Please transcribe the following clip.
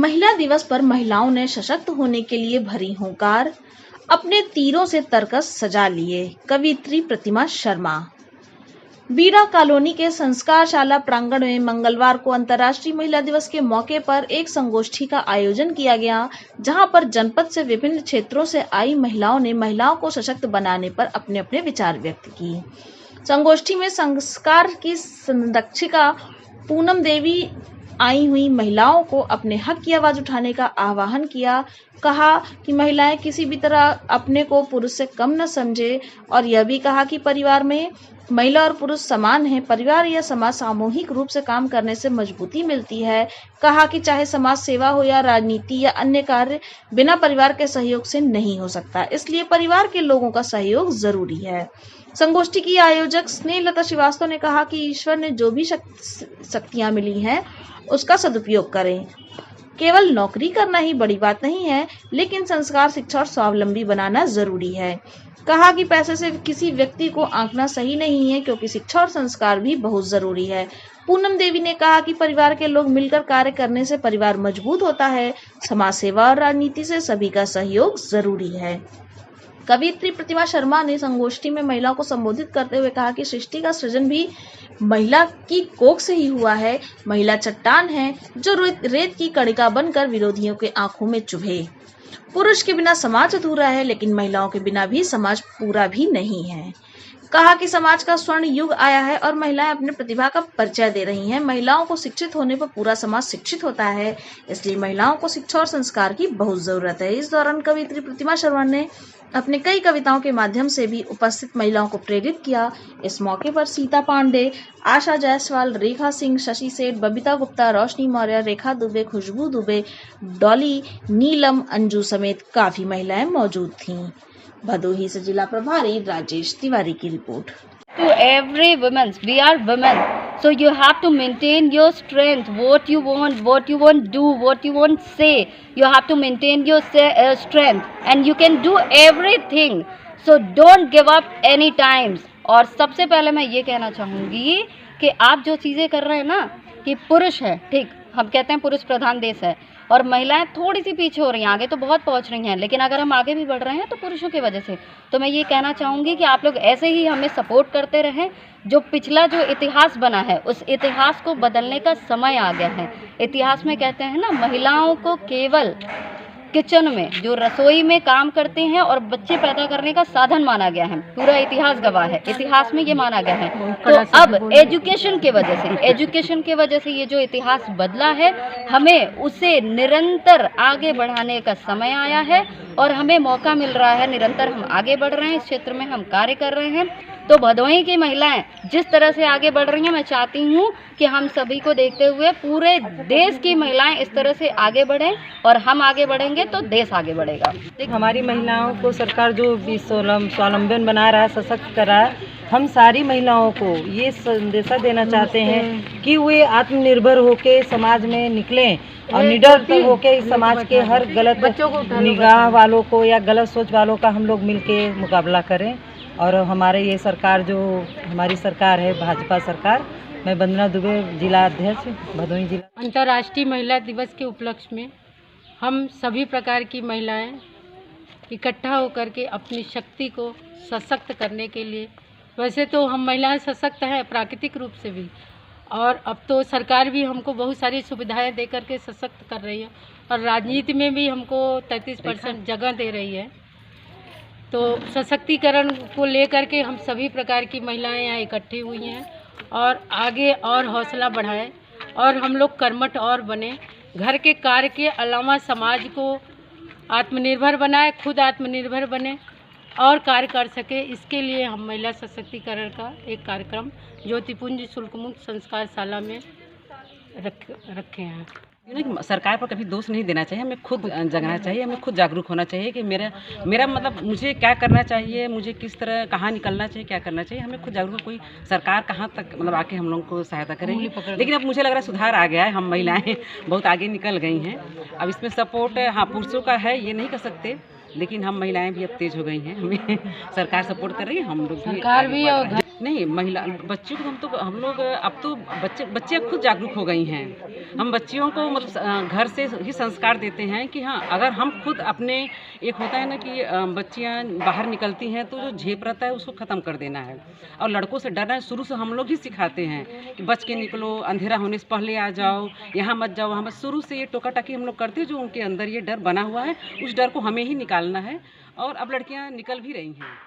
महिला दिवस पर महिलाओं ने सशक्त होने के लिए भरी हुंकार, अपने तीरों से तरकस सजा लिए। कवियत्री प्रतिमा शर्मा। बीड़ा कॉलोनी के संस्कारशाला प्रांगण में मंगलवार को अंतर्राष्ट्रीय महिला दिवस के मौके पर एक संगोष्ठी का आयोजन किया गया, जहां पर जनपद से विभिन्न क्षेत्रों से आई महिलाओं ने महिलाओं को सशक्त बनाने पर अपने अपने विचार व्यक्त किए। संगोष्ठी में संस्कार की संरक्षिका पूनम देवी आई हुई महिलाओं को अपने हक की आवाज उठाने का आह्वान किया। कहा कि महिलाएं किसी भी तरह अपने को पुरुष से कम न समझे और यह भी कहा कि परिवार में महिला और पुरुष समान हैं। परिवार या समाज सामूहिक रूप से काम करने से मजबूती मिलती है। कहा कि चाहे समाज सेवा हो या राजनीति या अन्य कार्य, बिना परिवार के सहयोग से नहीं हो सकता, इसलिए परिवार के लोगों का सहयोग जरूरी है। संगोष्ठी की आयोजक स्नेहलता श्रीवास्तव ने कहा कि ईश्वर ने जो भी शक्तियां मिली हैं उसका सदुपयोग करें। केवल नौकरी करना ही बड़ी बात नहीं है, लेकिन संस्कार, शिक्षा और स्वावलंबी बनाना जरूरी है। कहा कि पैसे से किसी व्यक्ति को आंकना सही नहीं है, क्योंकि शिक्षा और संस्कार भी बहुत जरूरी है। पूनम देवी ने कहा कि परिवार के लोग मिलकर कार्य करने से परिवार मजबूत होता है। समाज सेवा और राजनीति से सभी का सहयोग जरूरी है। कवियत्री प्रतिमा शर्मा ने संगोष्ठी में महिलाओं को संबोधित करते हुए कहा कि सृष्टि का सृजन भी महिला की कोख से ही हुआ है। महिला चट्टान है जो रेत की कणिका बनकर विरोधियों के आंखों में चुभे। पुरुष के बिना समाज अधूरा है, लेकिन महिलाओं के बिना भी समाज पूरा भी नहीं है। कहा कि समाज का स्वर्ण युग आया है और महिलाएं अपने प्रतिभा का परिचय दे रही हैं। महिलाओं को शिक्षित होने पर पूरा समाज शिक्षित होता है, इसलिए महिलाओं को शिक्षा और संस्कार की बहुत जरूरत है। इस दौरान कवियत्री प्रतिमा शर्मा ने अपने कई कविताओं के माध्यम से भी उपस्थित महिलाओं को प्रेरित किया। इस मौके पर सीता पांडे, आशा जायसवाल, रेखा सिंह, शशि सेठ, बबीता गुप्ता, रोशनी मौर्य, रेखा दुबे, खुशबू दुबे, डॉली, नीलम, अंजू समेत काफी महिलाएं मौजूद थीं। भदोही से जिला प्रभारी राजेश तिवारी की report. To every women, we are women, so you have to maintain your strength, what you want do, what you want say, you have to maintain your strength and you can do everything, so don't give up any times। और सबसे पहले मैं ये कहना चाहूँगी कि आप जो चीज़ें कर रहे हैं ना, कि पुरुष है, ठीक, हम कहते हैं पुरुष प्रधान देश है और महिलाएं थोड़ी सी पीछे हो रही हैं, आगे तो बहुत पहुंच रही हैं, लेकिन अगर हम आगे भी बढ़ रहे हैं तो पुरुषों की वजह से। तो मैं ये कहना चाहूँगी कि आप लोग ऐसे ही हमें सपोर्ट करते रहें। जो पिछला जो इतिहास बना है, उस इतिहास को बदलने का समय आ गया है। इतिहास में कहते हैं ना, महिलाओं को केवल किचन में, जो रसोई में काम करते हैं और बच्चे पैदा करने का साधन माना गया है। पूरा इतिहास गवाह है, इतिहास में ये माना गया है। तो अब एजुकेशन की वजह से ये जो इतिहास बदला है, हमें उसे निरंतर आगे बढ़ाने का समय आया है और हमें मौका मिल रहा है। निरंतर हम आगे बढ़ रहे हैं, इस क्षेत्र में हम कार्य कर रहे हैं। तो भदोही की महिलाएं जिस तरह से आगे बढ़ रही हैं, मैं चाहती हूँ कि हम सभी को देखते हुए पूरे देश की महिलाएं इस तरह से आगे बढ़ें, और हम आगे बढ़ेंगे तो देश आगे बढ़ेगा। हमारी महिलाओं को सरकार जो स्वावलंबन बना रहा है, सशक्त कर रहा है, हम सारी महिलाओं को ये संदेशा देना चाहते हैं कि वे आत्मनिर्भर होकर समाज में निकलें और निडर होकर समाज के हर गलत निगाह वालों को या गलत सोच वालों का हम लोग मिलके मुकाबला करें। और हमारे ये सरकार, जो हमारी सरकार है, भाजपा सरकार, मैं वंदना दुबे, जिला अध्यक्ष, भदोही जिला। अंतर्राष्ट्रीय महिला दिवस के उपलक्ष्य में हम सभी प्रकार की महिलाएं इकट्ठा होकर के अपनी शक्ति को सशक्त करने के लिए, वैसे तो हम महिलाएं सशक्त हैं प्राकृतिक रूप से भी, और अब तो सरकार भी हमको बहुत सारी सुविधाएं दे करके सशक्त कर रही है और राजनीति में भी हमको 33% जगह दे रही है। तो सशक्तिकरण को लेकर के हम सभी प्रकार की महिलाएं यहाँ इकट्ठी हुई हैं और आगे और हौसला बढ़ाएं और हम लोग कर्मठ और बने, घर के कार्य के अलावा समाज को आत्मनिर्भर बनाए, खुद आत्मनिर्भर बने और कार्य कर सके। इसके लिए हम महिला सशक्तिकरण का एक कार्यक्रम ज्योतिपुंज शुल्क मुक्त संस्कारशाला में रखे हैं। सरकार पर कभी दोष नहीं देना चाहिए, हमें खुद जगना चाहिए, हमें खुद जागरूक होना चाहिए कि मेरा मतलब मुझे क्या करना चाहिए, मुझे किस तरह कहाँ निकलना चाहिए, क्या करना चाहिए। हमें खुद जागरूक, कोई सरकार कहाँ तक मतलब आके हम लोगों को सहायता करेगी। लेकिन अब मुझे लग रहा है सुधार आ गया है, हम महिलाएं बहुत आगे निकल गई हैं। अब इसमें सपोर्ट हाँ पुरुषों का है, ये नहीं कर सकते, लेकिन हम महिलाएं भी अब तेज हो गई हैं, हमें सरकार सपोर्ट कर रही है, हम लोग भी नहीं, महिला बच्चियों को हम लोग अब तो बच्चे खुद जागरूक हो गई हैं। हम बच्चियों को मतलब घर से ही संस्कार देते हैं कि हाँ, अगर हम खुद अपने, एक होता है ना कि बच्चियाँ बाहर निकलती हैं तो जो झेप रहता है उसको ख़त्म कर देना है, और लड़कों से डरना है शुरू से हम लोग ही सिखाते हैं कि बच के निकलो, अंधेरा होने से पहले आ जाओ, यहाँ मत जाओ, वहाँ मत। शुरू से ये टोका टाकी हम लोग करते हैं, जो उनके अंदर ये डर बना हुआ है उस डर को हमें ही निकालना है, और अब लड़कियाँ निकल भी रही हैं।